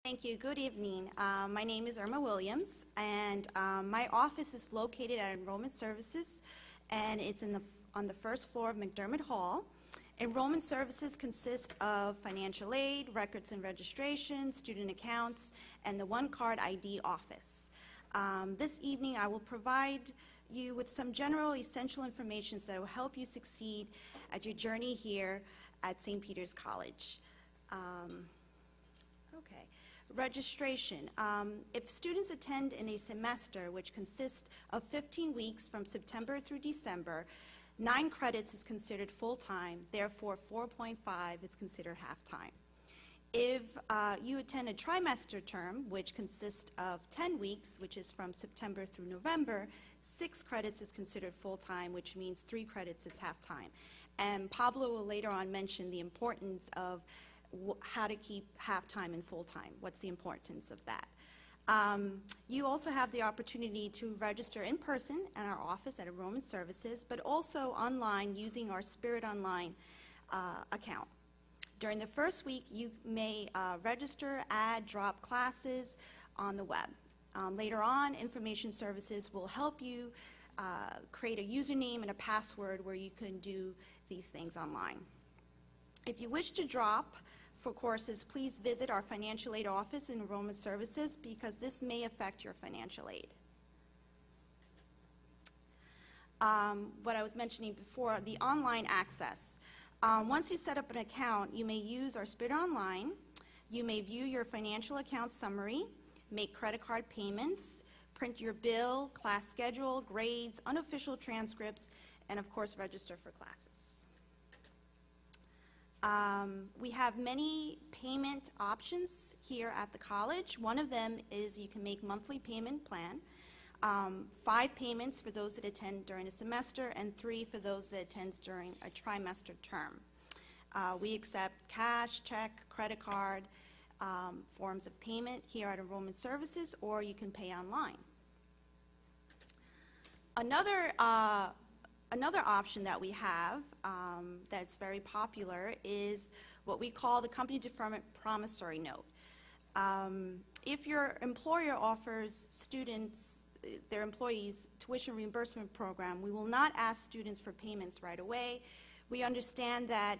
Thank you. Good evening. My name is Irma Williams, and my office is located at Enrollment Services, and it's on the first floor of McDermott Hall. Enrollment Services consist of financial aid, records and registration, student accounts, and the One Card ID office. This evening, I will provide you with some general essential information that will help you succeed at your journey here at St. Peter's College. Okay. Registration. If students attend in a semester which consists of 15 weeks from September through December, 9 credits is considered full-time, therefore 4.5 is considered half-time. If you attend a trimester term, which consists of 10 weeks, which is from September through November, 6 credits is considered full-time, which means 3 credits is half-time. And Pablo will later on mention the importance of how to keep half-time and full-time. What's the importance of that? You also have the opportunity to register in person at our office at Enrollment Services, but also online using our Spirit Online account. During the first week, you may register, add, drop classes on the web. Later on, Information Services will help you create a username and a password where you can do these things online. If you wish to drop for courses, please visit our financial aid office in Enrollment Services because this may affect your financial aid. What I was mentioning before, the online access. Once you set up an account, you may use our Spirit Online. You may view your financial account summary, make credit card payments, print your bill, class schedule, grades, unofficial transcripts, and of course register for classes. We have many payment options here at the college. One of them is you can make monthly payment plan, 5 payments for those that attend during a semester, and 3 for those that attend during a trimester term. We accept cash, check, credit card, forms of payment here at Enrollment Services, or you can pay online. Another option that we have that's very popular is what we call the company deferment promissory note. If your employer offers students, their employees, tuition reimbursement program, we will not ask students for payments right away. We understand that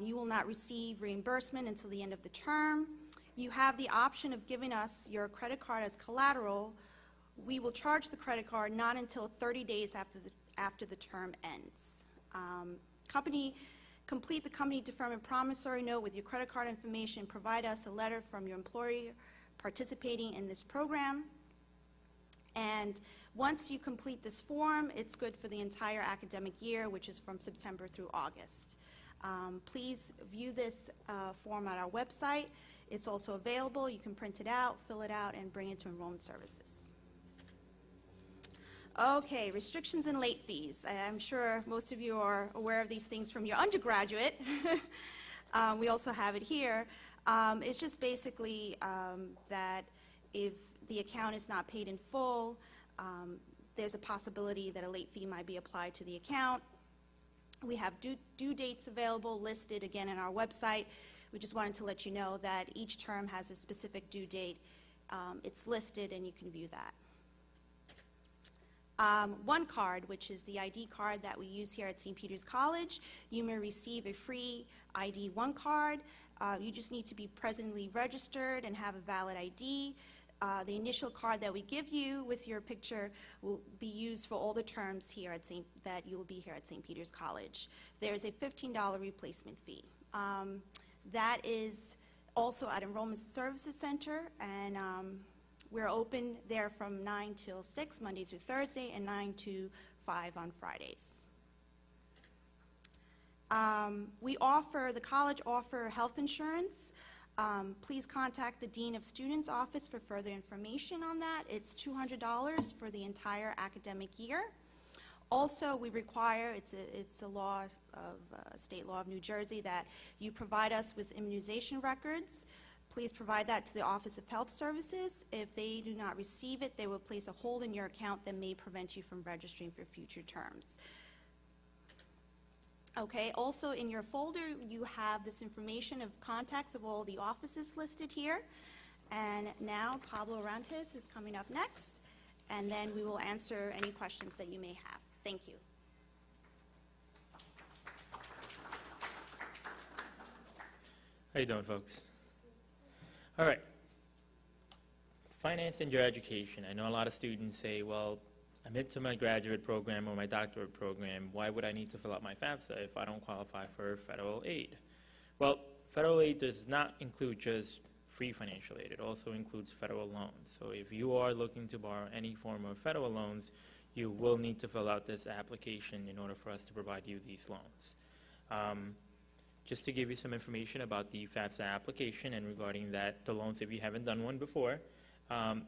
you will not receive reimbursement until the end of the term. You have the option of giving us your credit card as collateral. We will charge the credit card not until 30 days after the term ends. Complete the company deferment promissory note with your credit card information. Provide us a letter from your employer participating in this program. And once you complete this form, it's good for the entire academic year, which is from September through August. Please view this form at our website. It's also available. You can print it out, fill it out, and bring it to Enrollment Services. Okay, restrictions and late fees. I'm sure most of you are aware of these things from your undergraduate. We also have it here. It's just basically that if the account is not paid in full, there's a possibility that a late fee might be applied to the account. We have due dates available listed again on our website. We just wanted to let you know that each term has a specific due date. It's listed and you can view that. One Card, which is the ID card that we use here at St. Peter's College. You may receive a free ID One Card. You just need to be presently registered and have a valid ID. The initial card that we give you with your picture will be used for all the terms here at that you will be here at St. Peter's College. There's a $15 replacement fee. That is also at Enrollment Services Center, and we're open there from 9 till 6, Monday through Thursday, and 9 to 5 on Fridays. The college offer health insurance. Please contact the Dean of Students Office for further information on that. It's $200 for the entire academic year. Also, we require, it's a law of state law of New Jersey, that you provide us with immunization records. Please provide that to the Office of Health Services. If they do not receive it, they will place a hold in your account that may prevent you from registering for future terms. Okay, also in your folder you have this information of contacts of all the offices listed here. And now Pablo Rantes is coming up next, and then we will answer any questions that you may have. Thank you. How you doing, folks? All right. Finance and your education. I know a lot of students say, well, I'm into my graduate program or my doctorate program. Why would I need to fill out my FAFSA if I don't qualify for federal aid? Well, federal aid does not include just free financial aid. It also includes federal loans. So if you are looking to borrow any form of federal loans, you will need to fill out this application in order for us to provide you these loans. Just to give you some information about the FAFSA application and regarding that, the loans, if you haven't done one before,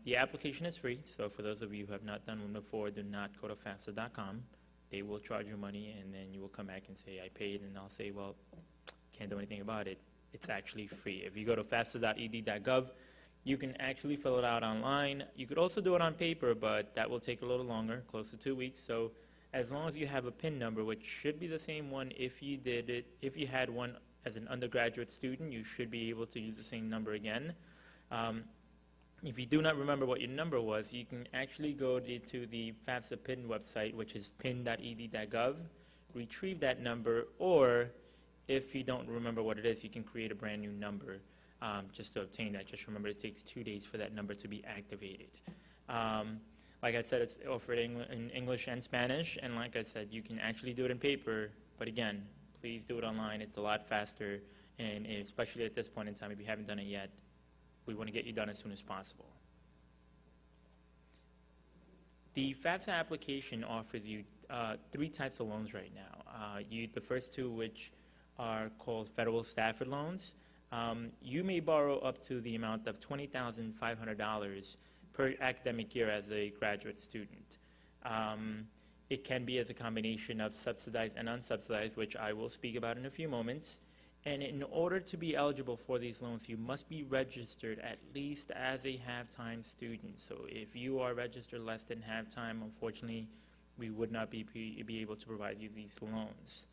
the application is free. So for those of you who have not done one before, do not go to FAFSA.com. They will charge you money, and then you will come back and say, I paid, and I'll say, well, can't do anything about it. It's actually free. If you go to FAFSA.ed.gov, you can actually fill it out online. You could also do it on paper, but that will take a little longer, close to 2 weeks. So as long as you have a PIN number, which should be the same one if you did it, if you had one as an undergraduate student, you should be able to use the same number again. If you do not remember what your number was, you can actually go to the FAFSA PIN website, which is pin.ed.gov, retrieve that number, or if you don't remember what it is, you can create a brand new number just to obtain that. Just remember it takes 2 days for that number to be activated. Like I said, it's offered in English and Spanish, and like I said, you can actually do it in paper, but again, please do it online. It's a lot faster, and especially at this point in time, if you haven't done it yet, we want to get you done as soon as possible. The FAFSA application offers you 3 types of loans right now. The first 2, which are called federal Stafford loans. You may borrow up to the amount of $20,500 per academic year as a graduate student. It can be as a combination of subsidized and unsubsidized, which I will speak about in a few moments. And in order to be eligible for these loans, you must be registered at least as a half-time student. So if you are registered less than half-time, unfortunately, we would not be able to provide you these loans.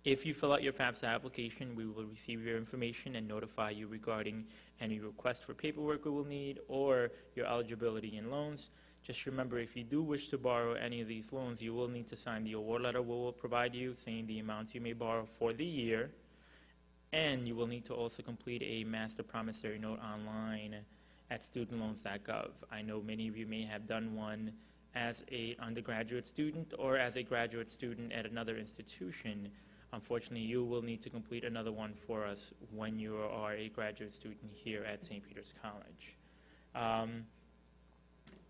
If you fill out your FAFSA application, we will receive your information and notify you regarding any request for paperwork we will need or your eligibility in loans. Just remember, if you do wish to borrow any of these loans, you will need to sign the award letter we will provide you saying the amounts you may borrow for the year, and you will need to also complete a master promissory note online at studentloans.gov. I know many of you may have done one as an undergraduate student or as a graduate student at another institution. Unfortunately, you will need to complete another one for us when you are a graduate student here at St. Peter's College.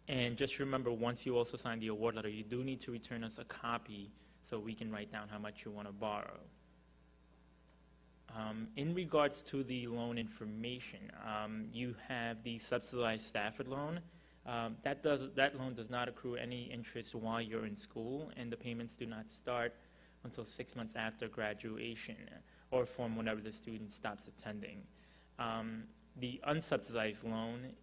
And just remember, once you also sign the award letter, you do need to return us a copy so we can write down how much you want to borrow. In regards to the loan information, you have the subsidized Stafford loan. That loan does not accrue any interest while you're in school, and the payments do not start until 6 months after graduation or from whenever the student stops attending. The unsubsidized loan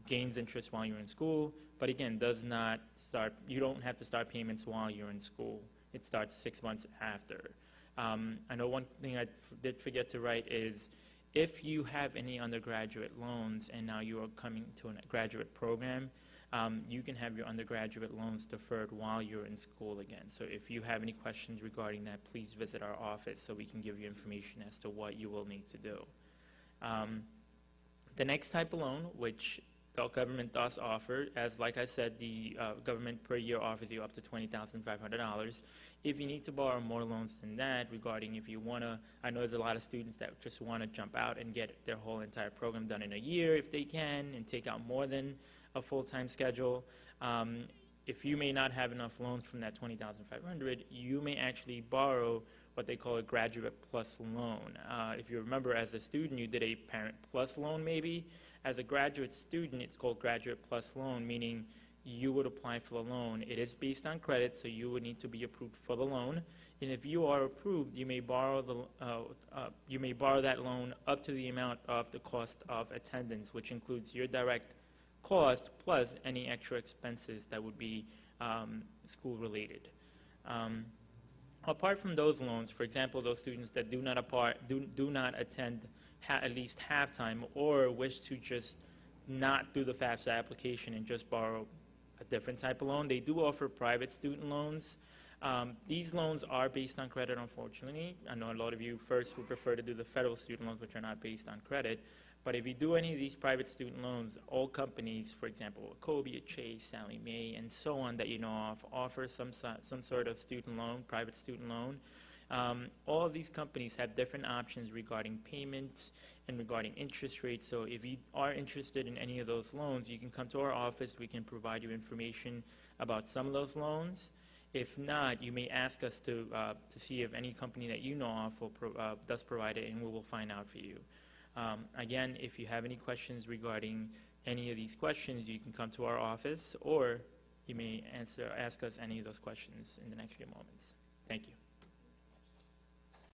gains interest while you're in school, but again, does not start, you don't have to start payments while you're in school. It starts 6 months after. I know one thing I did forget to write is, if you have any undergraduate loans and now you are coming to a graduate program, you can have your undergraduate loans deferred while you're in school again. So if you have any questions regarding that, please visit our office so we can give you information as to what you will need to do. The next type of loan, which the government does offer, as like I said, the government per year offers you up to $20,500. If you need to borrow more loans than that, regarding if you want to, I know there's a lot of students that just want to jump out and get their whole entire program done in a year if they can, and take out more than a full-time schedule. If you may not have enough loans from that $20,500, you may actually borrow what they call a graduate plus loan. If you remember, as a student, you did a parent plus loan maybe. As a graduate student, it's called graduate plus loan, meaning you would apply for the loan. It is based on credit, so you would need to be approved for the loan. And if you are approved, you may borrow that loan up to the amount of the cost of attendance, which includes your direct cost plus any extra expenses that would be school related. Apart from those loans, for example, those students that do not attend at least half time or wish to just not do the FAFSA application and just borrow a different type of loan, they do offer private student loans. These loans are based on credit, unfortunately. I know a lot of you first would prefer to do the federal student loans, which are not based on credit. But if you do any of these private student loans, all companies, for example, Wachovia, Chase, Sallie Mae, and so on that you know of, offer some sort of student loan, private student loan. All of these companies have different options regarding payments and regarding interest rates. So if you are interested in any of those loans, you can come to our office. We can provide you information about some of those loans. If not, you may ask us to see if any company that you know of does provide it, and we will find out for you. Again, if you have any questions regarding any of these questions, you can come to our office, or you may ask us any of those questions in the next few moments. Thank you.